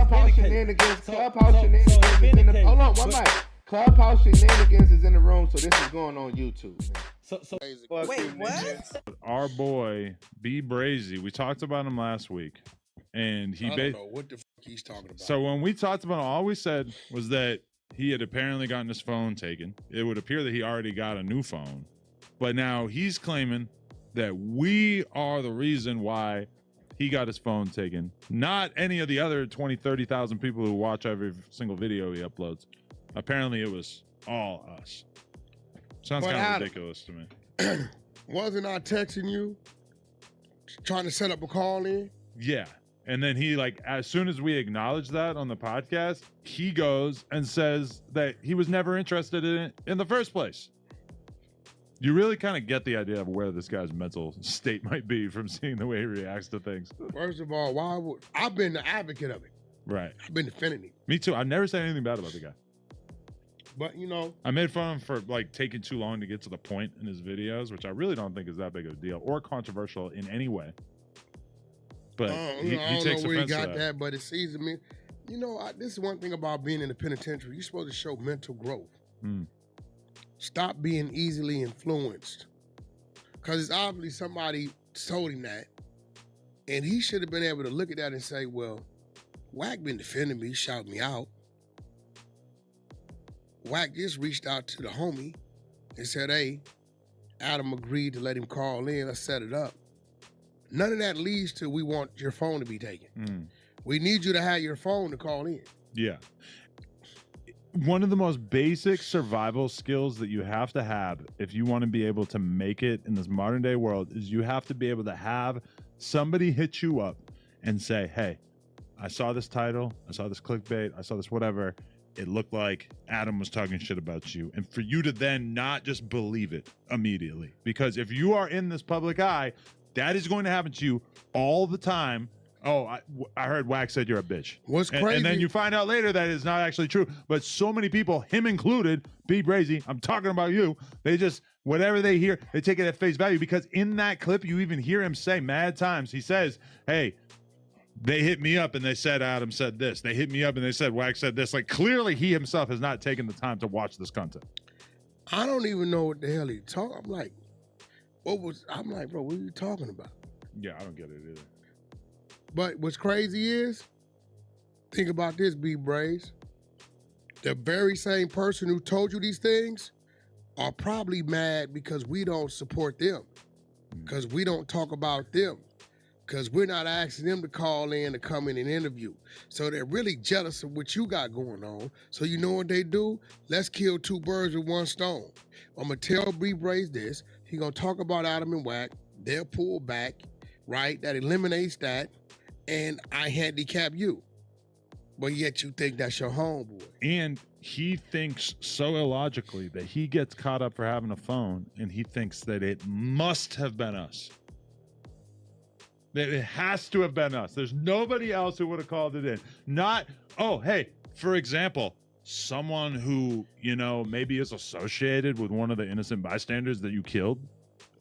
Clubhouse shenanigans. Clubhouse shenanigans is in the. Hold on, one mic. Clubhouse shenanigans is in the room, so this is going on YouTube. Man. Wait, what? Our boy B Brazy, we talked about him last week, and he I don't know what the fuck he's talking about. So when we talked about him, all we said was that he had apparently gotten his phone taken. It would appear that he already got a new phone, but now he's claiming that we are the reason why he got his phone taken, not any of the other 20, 30,000 people who watch every single video he uploads. Apparently it was all us. Sounds kind of ridiculous to me. Wasn't I texting you, trying to set up a call in? Yeah. And then he, like, as soon as we acknowledge that on the podcast, he goes and says that he was never interested in it in the first place. You really kind of get the idea of where this guy's mental state might be from seeing the way he reacts to things. First of all, why would I've been the advocate of it. Right. I've been defending him. Me too. I've never said anything bad about the guy. But, you know, I made fun of him for, like, taking too long to get to the point in his videos, which I really don't think is that big of a deal or controversial in any way. But he I don't takes know where he offense got to that, but it seems to me, you know, this is one thing about being in the penitentiary. You're supposed to show mental growth. Stop being easily influenced. Because it's obviously somebody told him that, and he should have been able to look at that and say, well, Wack been defending me, shouting me out. Wack just reached out to the homie and said, hey, Adam agreed to let him call in. Let's set it up. None of that leads to we want your phone to be taken. We need you to have your phone to call in. Yeah. One of the most basic survival skills that you have to have if you want to be able to make it in this modern day world is you have to be able to have somebody hit you up and say, hey, I saw this title, I saw this clickbait, I saw this whatever. It looked like Adam was talking shit about you. And for you to then not just believe it immediately. Because if you are in this public eye, that is going to happen to you all the time. Oh, I heard Wack said you're a bitch. What's crazy? And then you find out later that it's not actually true. But so many people, him included, B Brazy, I'm talking about you. They just, whatever they hear, they take it at face value. Because in that clip, you even hear him say mad times. He says, hey, they hit me up and they said Adam said this. They hit me up and they said Wack said this. Like, clearly he himself has not taken the time to watch this content. I don't even know what the hell he talking. I'm like, bro, what are you talking about? Yeah, I don't get it either. But what's crazy is, think about this, B Braze. The very same person who told you these things are probably mad because we don't support them, because we don't talk about them, because we're not asking them to call in to come in and interview. So they're really jealous of what you got going on. So you know what they do? Let's kill two birds with one stone. I'm going to tell B Braze this. He's going to talk about Adam and Wack. They'll pull back, right? That eliminates that. And I handicap you. But yet you think that's your homeboy. And he thinks so illogically that he gets caught up for having a phone and he thinks that it must have been us. That it has to have been us. There's nobody else who would have called it in. Not, oh, hey, for example, someone who, you know, maybe is associated with one of the innocent bystanders that you killed,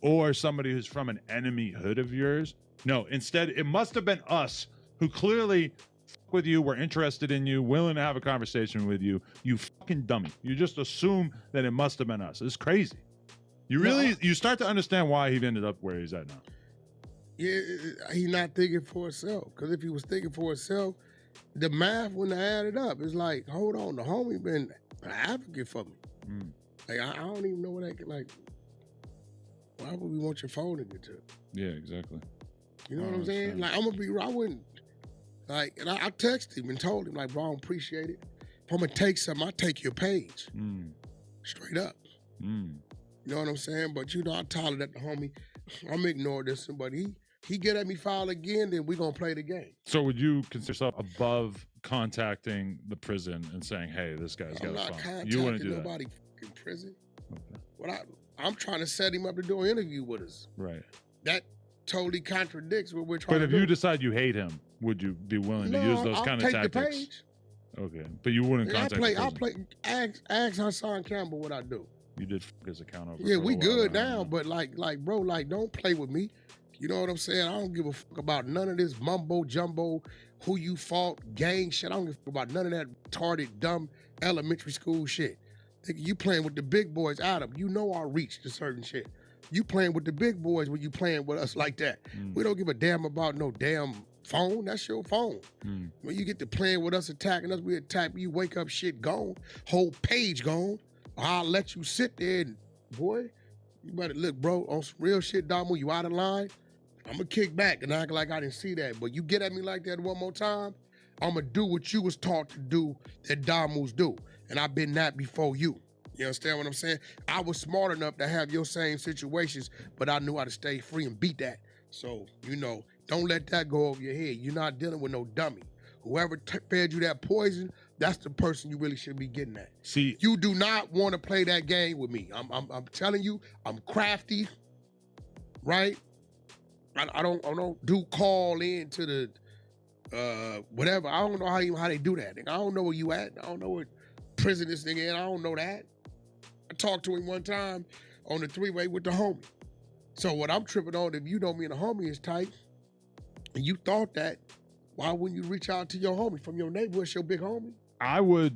or somebody who's from an enemy hood of yours. No, instead, it must have been us who clearly fuck with you, were interested in you, willing to have a conversation with you. You fucking dummy. You just assume that it must have been us. It's crazy. You start to understand why he ended up where he's at now. Yeah, he's not thinking for himself. Because if he was thinking for himself, the math wouldn't have added up. It's like, hold on, the homie been an advocate for me. Like, I don't even know what I could, like, why would we want your phone to get to? Yeah, exactly. You know what I'm saying? Like, I'm going to be, I wouldn't, like, and I texted him and told him, like, bro, I don't appreciate it. If I'm going to take something, I take your page. Straight up. You know what I'm saying? But, you know, I hollered at the homie. I'm ignoring this, but he get at me foul again, then we going to play the game. So would you consider yourself above contacting the prison and saying, hey, this guy's got a phone? I'm not You wouldn't contacting do nobody in prison. Okay. But I'm trying to set him up to do an interview with us. Right. That totally contradicts what we're trying to do. But if you decide you hate him, would you be willing to use those kind of tactics? I'll take the page. Okay. But you wouldn't contact the prison. Ask Hassan Campbell what I do. You did fuck his account over. Yeah, we good now, but like, bro, like, don't play with me. You know what I'm saying? I don't give a fuck about none of this mumbo jumbo, who you fought, gang shit. I don't give a fuck about none of that retarded, dumb elementary school shit. Nigga, you playing with the big boys, Adam. You know our reach to certain shit. You playing with the big boys when you playing with us like that. We don't give a damn about no damn phone. That's your phone. When you get to playing with us, attacking us, we attack you, wake up, shit gone, whole page gone. I'll let you sit there and, boy, you better look, bro, on some real shit, Damu, you out of line. I'm gonna kick back and act like I didn't see that. But you get at me like that one more time, I'm gonna do what you was taught to do that Damus do. And I've been that before you. You understand what I'm saying? I was smart enough to have your same situations, but I knew how to stay free and beat that. So, you know, don't let that go over your head. You're not dealing with no dummy. Whoever fed you that poison, that's the person you really should be getting at. See, you do not want to play that game with me. I'm telling you, I'm crafty, right? I don't do call in to the whatever. I don't know how they do that. I don't know where you at. I don't know what prison this nigga in. I don't know that. I talked to him one time on the three-way with the homie. So what I'm tripping on, if you know me and the homie is tight, and you thought that, why wouldn't you reach out to your homie from your neighborhood, it's your big homie? I would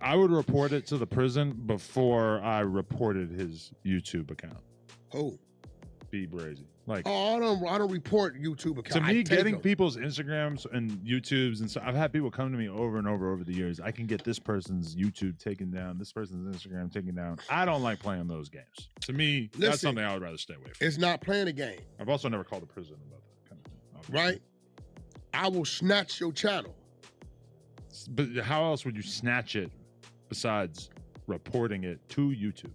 report it to the prison before I reported his YouTube account. Who? B Brazy. Like, oh, I don't report YouTube accounts. To me, getting people's Instagrams and YouTubes and so I've had people come to me over and over the years. I can get this person's YouTube taken down, this person's Instagram taken down. I don't like playing those games. To me, that's something I would rather stay away from. It's not playing a game. I've also never called the prison about that kind of thing. Obviously. Right? I will snatch your channel. But how else would you snatch it besides reporting it to YouTube?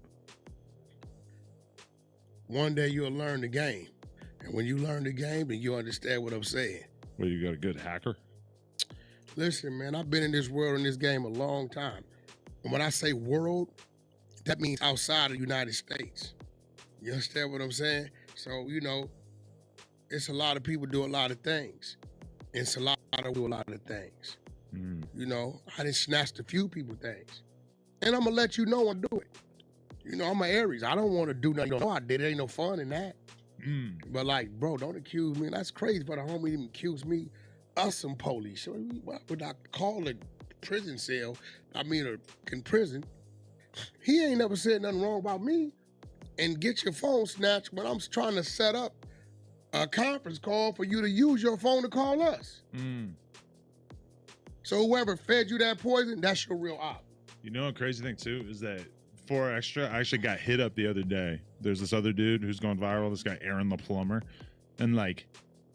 One day you'll learn the game. And when you learn the game, then you understand what I'm saying. Well, you got a good hacker? Listen, man, I've been in this world, in this game a long time. And when I say world, that means outside of the United States. You understand what I'm saying? So, you know, it's a lot of people do a lot of things. It's a lot of do a lot of things. You know, I done snatched a few people things. And I'm going to let you know and do it. You know, I'm an Aries. I don't want to do nothing. You know I did it. Ain't no fun in that. But like, bro, don't accuse me. That's crazy for the homie to accuse me of some police. Why would I call it prison cell? I mean, in prison. He ain't never said nothing wrong about me. And get your phone snatched when I'm trying to set up a conference call for you to use your phone to call us. So whoever fed you that poison, that's your real op. You know, a crazy thing too is that for extra, I actually got hit up the other day. There's this other dude who's going viral, this guy Aaron the Plumber. And like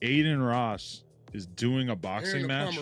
Aiden Ross is doing a boxing match.